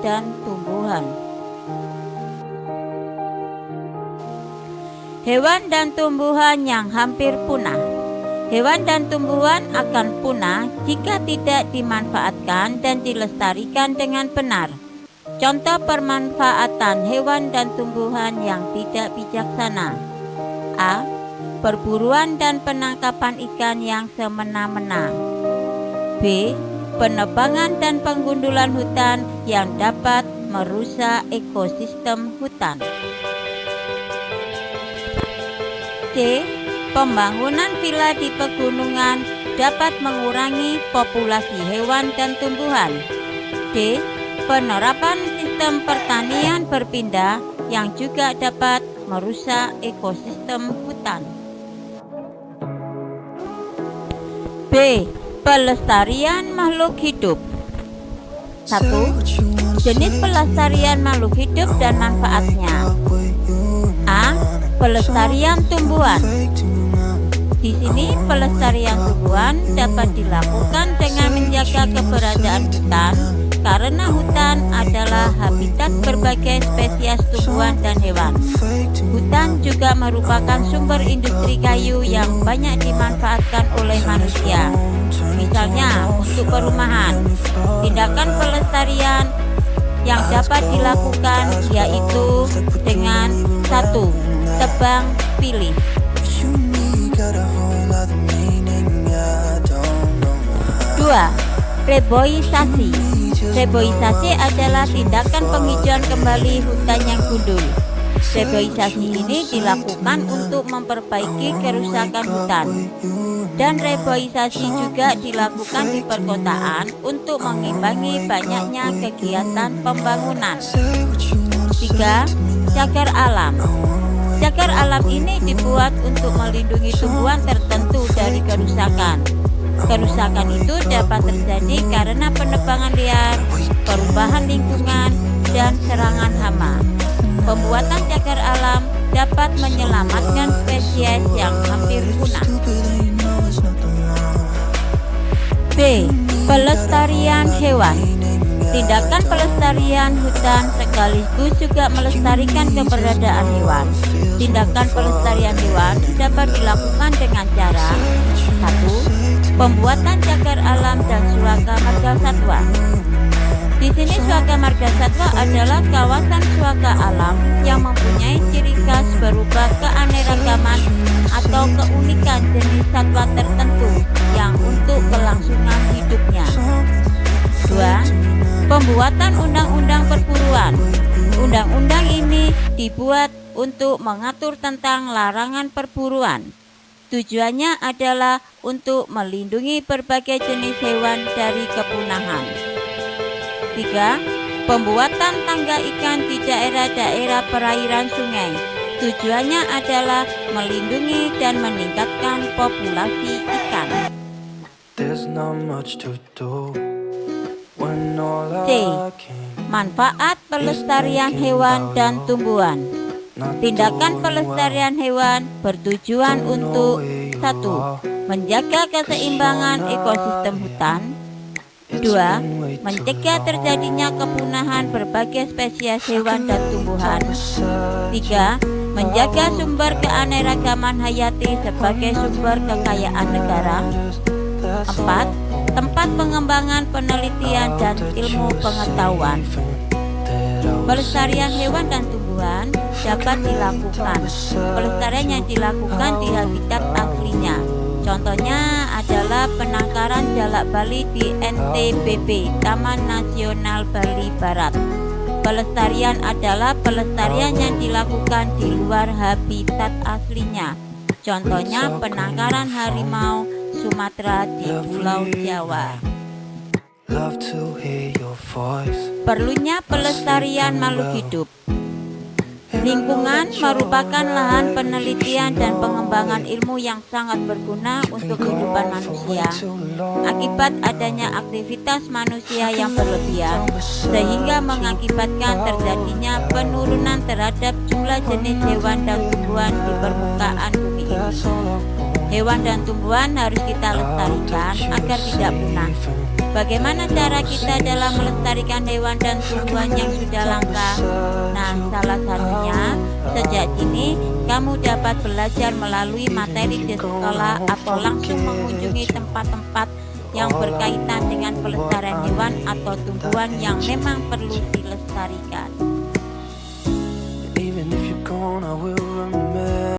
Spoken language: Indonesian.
dan tumbuhan. Hewan dan tumbuhan yang hampir punah. Hewan dan tumbuhan akan punah jika tidak dimanfaatkan dan dilestarikan dengan benar. Contoh permanfaatan hewan dan tumbuhan yang tidak bijaksana. A. Perburuan dan penangkapan ikan yang semena-mena. B. Penebangan dan penggundulan hutan yang dapat merusak ekosistem hutan. C. Pembangunan villa di pegunungan dapat mengurangi populasi hewan dan tumbuhan. D. Penerapan sistem pertanian berpindah yang juga dapat merusak ekosistem hutan. B. Pelestarian makhluk hidup. 1. Jenis pelestarian makhluk hidup dan manfaatnya. A. Pelestarian tumbuhan. Di sini pelestarian tumbuhan dapat dilakukan dengan menjaga keberadaan hutan karena hutan adalah habitat berbagai spesies tumbuhan dan hewan. Hutan juga merupakan sumber industri kayu yang banyak dimanfaatkan oleh manusia. Misalnya untuk perumahan. Tindakan pelestarian yang dapat dilakukan yaitu dengan 1. Tebang pilih. 2. Reboisasi. Reboisasi adalah tindakan penghijauan kembali hutan yang gundul. Reboisasi ini dilakukan untuk memperbaiki kerusakan hutan. Dan reboisasi juga dilakukan di perkotaan untuk mengimbangi banyaknya kegiatan pembangunan. 3. Cagar alam. Cagar alam ini dibuat untuk melindungi tumbuhan tertentu dari kerusakan. Kerusakan itu dapat terjadi karena penebangan liar, perubahan lingkungan, dan serangan hama. Pembuatan cagar alam dapat menyelamatkan spesies yang hampir punah. B. Pelestarian hewan. Tindakan pelestarian hutan sekaligus juga melestarikan keberadaan hewan. Tindakan pelestarian hewan dapat dilakukan dengan cara 1. Pembuatan cagar alam dan suaka marga satwa. Di sini suaka marga satwa adalah kawasan suaka alam yang mempunyai ciri khas berupa keanekaragaman atau keunikan jenis satwa tertentu yang untuk kelangsungan hidupnya. 2. Pembuatan undang-undang perburuan. Undang-undang ini dibuat untuk mengatur tentang larangan perburuan. Tujuannya adalah untuk melindungi berbagai jenis hewan dari kepunahan. 3. Pembuatan tangga ikan di daerah-daerah perairan sungai. Tujuannya adalah melindungi dan meningkatkan populasi ikan. C. Manfaat pelestarian hewan dan tumbuhan. Tindakan pelestarian hewan bertujuan untuk 1. Menjaga keseimbangan ekosistem hutan. 2. Mencegah terjadinya kepunahan berbagai spesies hewan dan tumbuhan. 3. Menjaga sumber keanekaragaman hayati sebagai sumber kekayaan negara. 4. Tempat pengembangan penelitian dan ilmu pengetahuan. Pelestarian hewan dan tumbuhan dapat dilakukan. Pelestarian yang dilakukan di habitat aslinya. Contohnya adalah penangkaran jalak Bali di NTBB, Taman Nasional Bali Barat. Pelestarian adalah pelestarian yang dilakukan di luar habitat aslinya. Contohnya penangkaran harimau Sumatera di Pulau Jawa. Perlunya pelestarian makhluk hidup. Lingkungan merupakan lahan penelitian dan pengembangan ilmu yang sangat berguna untuk kehidupan manusia. Akibat adanya aktivitas manusia yang berlebihan, sehingga mengakibatkan terjadinya penurunan terhadap jumlah jenis hewan dan tumbuhan di permukaan bumi ini. Hewan dan tumbuhan harus kita lestarikan agar tidak punah. Bagaimana cara kita dalam melestarikan hewan dan tumbuhan yang sudah langka? Nah, salah satunya sejak dini kamu dapat belajar melalui materi di sekolah atau langsung mengunjungi tempat-tempat yang berkaitan dengan pelestarian hewan atau tumbuhan yang memang perlu dilestarikan. Even if you're gone, I will